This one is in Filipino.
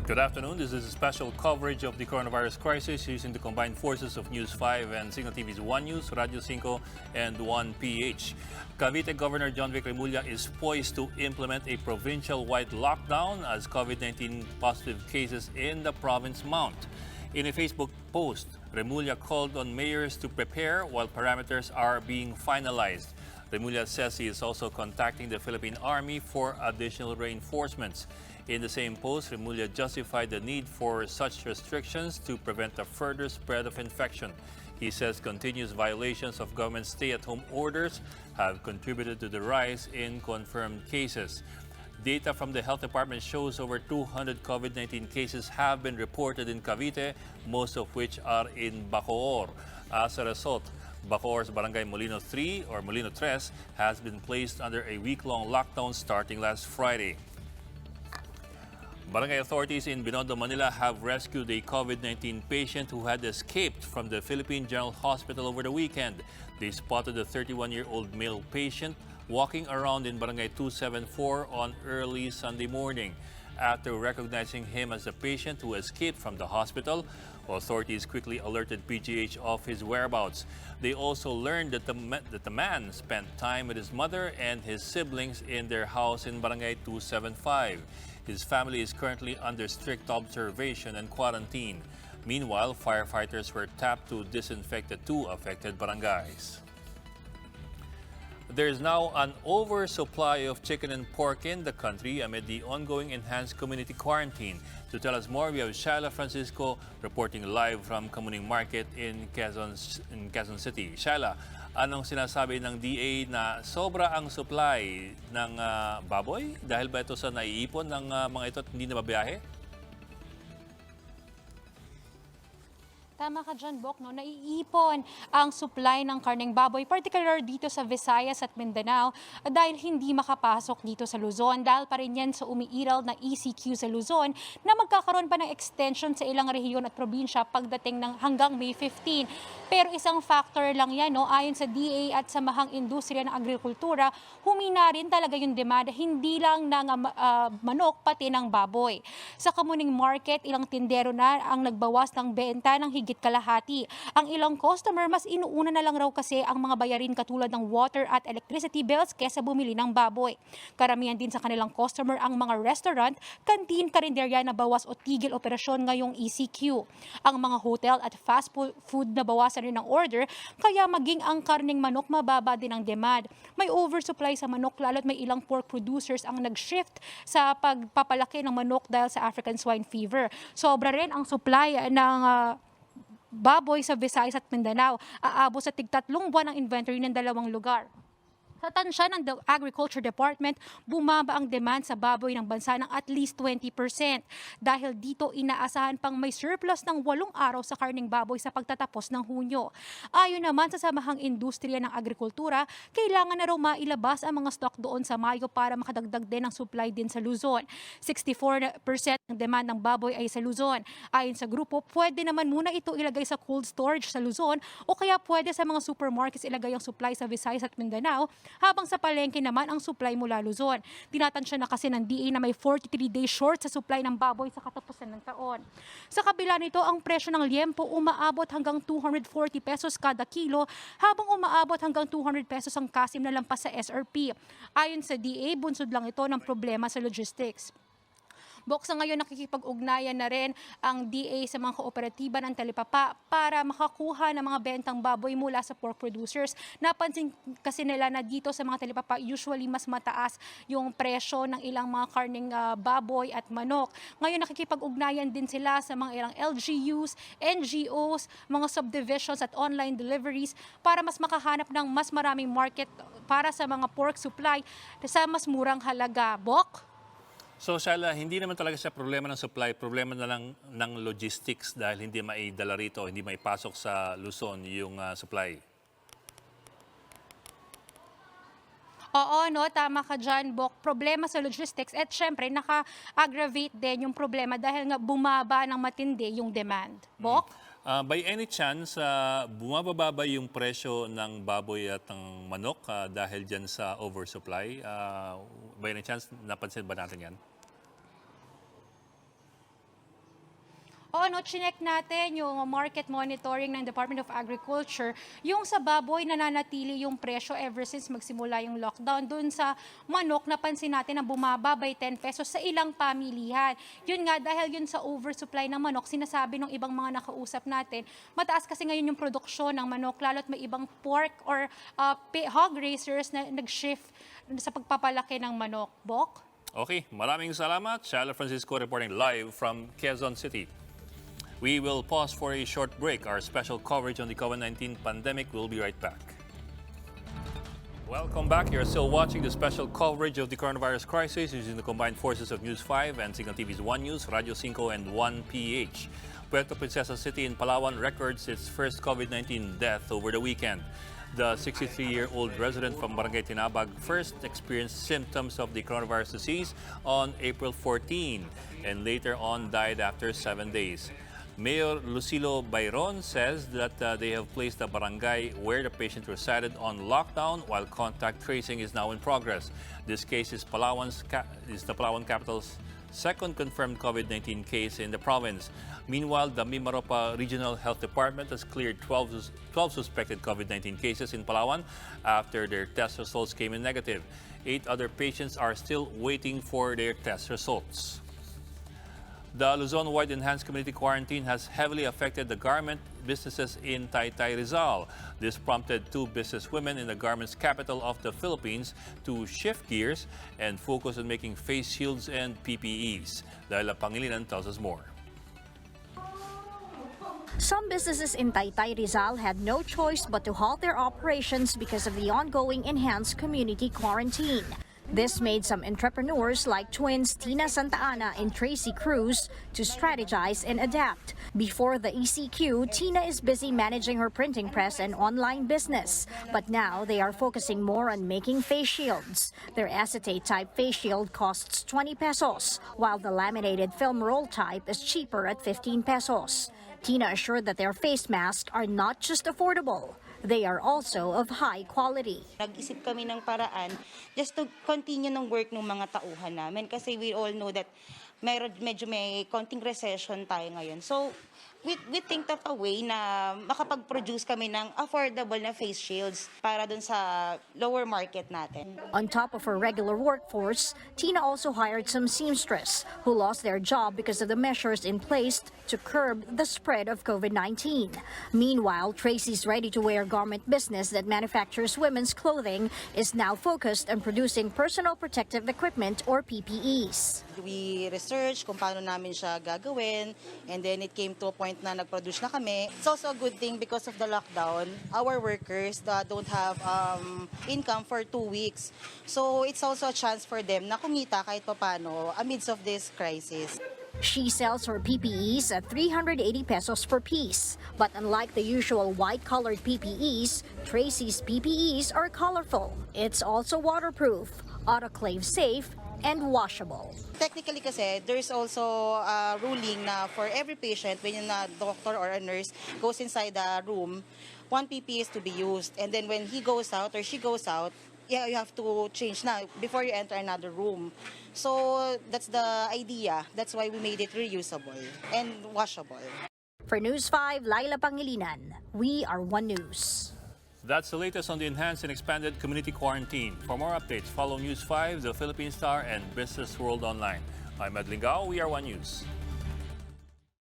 Good afternoon. This is a special coverage of the coronavirus crisis using the combined forces of News 5 and Cignal TV's 1 News, Radio 5, and 1 PH. Cavite Governor John Vic Remulla is poised to implement a provincial-wide lockdown as COVID-19 positive cases in the province mount. In a Facebook post, Remulla called on mayors to prepare while parameters are being finalized. Remulla says he is also contacting the Philippine Army for additional reinforcements. In the same post, Remulla justified the need for such restrictions to prevent a further spread of infection. He says continuous violations of government stay-at-home orders have contributed to the rise in confirmed cases. Data from the health department shows over 200 COVID-19 cases have been reported in Cavite, most of which are in Bacoor. As a result, Bacoor's Barangay Molino 3 or Molino 3 has been placed under a week-long lockdown starting last Friday. Barangay authorities in Binondo, Manila have rescued a COVID-19 patient who had escaped from the Philippine General Hospital over the weekend. They spotted a 31-year-old male patient walking around in Barangay 274 on early Sunday morning. After recognizing him as the patient who escaped from the hospital, authorities quickly alerted PGH of his whereabouts. They also learned that the man spent time with his mother and his siblings in their house in Barangay 275. His family is currently under strict observation and quarantine. Meanwhile, firefighters were tapped to disinfect the two affected barangays. There is now an oversupply of chicken and pork in the country amid the ongoing enhanced community quarantine. To tell us more, we have SHYLA FRANCISCO reporting live from Kamuning Market in Quezon City. SHYLA, anong sinasabi ng DA na sobra ang supply ng baboy? Dahil ba ito sa naiipon ng mga ito at hindi na mabiyahe? Tama ka dyan, Bok, no? Naiipon ang supply ng karneng baboy, particular dito sa Visayas at Mindanao, dahil hindi makapasok dito sa Luzon. Dahil pa rin yan sa umiiral na ECQ sa Luzon na magkakaroon pa ng extension sa ilang rehiyon at probinsya pagdating ng hanggang May 15. Pero isang factor lang yan, no? Ayon sa DA at Samahang Industriya ng Agrikultura, humina rin talaga yung demand, hindi lang ng manok, pati ng baboy. Sa Kamuning Market, ilang tindero na ang nagbawas ng benta ng higit kalahati. Ang ilang customer, mas inuuna na lang raw kasi ang mga bayarin katulad ng water at electricity bills kesa bumili ng baboy. Karamihan din sa kanilang customer ang mga restaurant, kantin, karinderya na bawas o tigil operasyon ngayong ECQ. Ang mga hotel at fast food na bawasan rin ng order, kaya maging ang karneng manok mababa din ang demand. May oversupply sa manok lalo't may ilang pork producers ang nag-shift sa pagpapalaki ng manok dahil sa African swine fever. Sobra rin ang supply ng baboy sa Visayas at Mindanao, aabot sa tig-3 buwan ang inventory ng dalawang lugar. Sa tansya ng Agriculture Department, bumaba ang demand sa baboy ng bansa ng at least 20%. Dahil dito, inaasahan pang may surplus ng 8 araw sa karneng baboy sa pagtatapos ng Hunyo. Ayon naman sa Samahang Industriya ng Agrikultura, kailangan na raw mailabas ang mga stock doon sa Mayo para makadagdag din ng supply din sa Luzon. 64% ng demand ng baboy ay sa Luzon. Ayon sa grupo, pwede naman muna ito ilagay sa cold storage sa Luzon o kaya pwede sa mga supermarkets ilagay ang supply sa Visayas at Mindanao, habang sa palengke naman ang supply mula Luzon. Tinatansya na kasi ng DA na may 43 days short sa supply ng baboy sa katapusan ng taon. Sa kabila nito, ang presyo ng liempo umaabot hanggang 240 pesos kada kilo, habang umaabot hanggang 200 pesos ang kasim na lampas sa SRP. Ayon sa DA, bunsod lang ito ng problema sa logistics. Boksa ngayon nakikipag-ugnayan na rin ang DA sa mga kooperatiba ng talipapa para makakuha ng mga bentang baboy mula sa pork producers. Napansin kasi nila na dito sa mga talipapa usually mas mataas yung presyo ng ilang mga karning baboy at manok. Ngayon nakikipag-ugnayan din sila sa mga ilang LGUs, NGOs, mga subdivisions at online deliveries para mas makahanap ng mas maraming market para sa mga pork supply sa mas murang halaga. Bok? So, SHYLA, hindi naman talaga siya problema ng supply, problema na lang ng logistics dahil hindi maidala rito, hindi maipasok sa Luzon yung supply. Oo, no, tama ka dyan, Bok. Problema sa logistics at syempre naka-aggravate din yung problema dahil nga bumaba ng matindi yung demand. Bok? By any chance, bumababa ba yung presyo ng baboy at ng manok dahil dyan sa oversupply? By any chance, napansin ba natin yan? Oo, no, chinek natin yung market monitoring ng Department of Agriculture, yung sa baboy nananatili yung presyo ever since magsimula yung lockdown. Doon sa manok, napansin natin na bumaba by 10 pesos sa ilang pamilihan. Yun nga, dahil yun sa oversupply ng manok, sinasabi ng ibang mga nakausap natin, mataas kasi ngayon yung produksyon ng manok, lalo't may ibang pork or hog raisers na nag-shift sa pagpapalaki ng manok. Bok? Okay, maraming salamat. SHYLA Francisco reporting live from Quezon City. We will pause for a short break. Our special coverage on the COVID-19 pandemic will be right back. Welcome back. You're still watching the special coverage of the coronavirus crisis using the combined forces of News 5 and Cignal TV's One News, Radio 5 and 1 PH. Puerto Princesa City in Palawan records its first COVID-19 death over the weekend. The 63-year-old resident from Barangay Tinabag first experienced symptoms of the coronavirus disease on April 14 and later on died after 7 days. Mayor Lucilo Bayron says that they have placed the barangay where the patient resided on lockdown while contact tracing is now in progress. This case is the Palawan capital's second confirmed COVID-19 case in the province. Meanwhile, the Mimaropa Regional Health Department has cleared 12 suspected COVID-19 cases in Palawan after their test results came in negative. 8 other patients are still waiting for their test results. The Luzon-wide enhanced community quarantine has heavily affected the garment businesses in Taytay, Rizal. This prompted 2 businesswomen in the garments capital of the Philippines to shift gears and focus on making face shields and PPEs. Laila Pangilinan tells us more. Some businesses in Taytay, Rizal had no choice but to halt their operations because of the ongoing enhanced community quarantine. This made some entrepreneurs like twins Tina Santa Ana and TRACY CRUZ to strategize and adapt. Before the ECQ, Tina is busy managing her printing press and online business. But now they are focusing more on making face shields. Their acetate type face shield costs 20 pesos, while the laminated film roll type is cheaper at 15 pesos. Tina assured that their face masks are not just affordable, they are also of high quality. Nag-isip kami ng paraan just to continue ng work ng mga tauhan namin kasi we all know that medyo may konting recession tayo ngayon. So, we think of a way na makapag-produce kami ng affordable na face shields para dun sa lower market natin. On top of her regular workforce, Tina also hired some seamstress who lost their job because of the measures in place to curb the spread of COVID-19. Meanwhile, Tracy's ready-to-wear garment business that manufactures women's clothing is now focused on producing personal protective equipment or PPEs. We researched kung paano namin siya gagawin and then it came to a point na nag-produce na kami. It's also a good thing because of the lockdown. Our workers don't have income for 2 weeks. So it's also a chance for them na kumita kahit paano amidst of this crisis. She sells her PPEs at 380 pesos per piece. But unlike the usual white-colored PPEs, Tracy's PPEs are colorful. It's also waterproof, autoclave safe, and washable. Technically kasi, there's also a ruling na for every patient, when a doctor or a nurse goes inside the room, 1 PPE is to be used. And then when he goes out or she goes out, yeah, you have to change na before you enter another room. So that's the idea. That's why we made it reusable and washable. For News 5, Laila Pangilinan, we are One News. That's the latest on the enhanced and expanded community quarantine. For more updates, follow News 5, The Philippine Star, and Business World Online. I'm Ed Lingao. We are One News.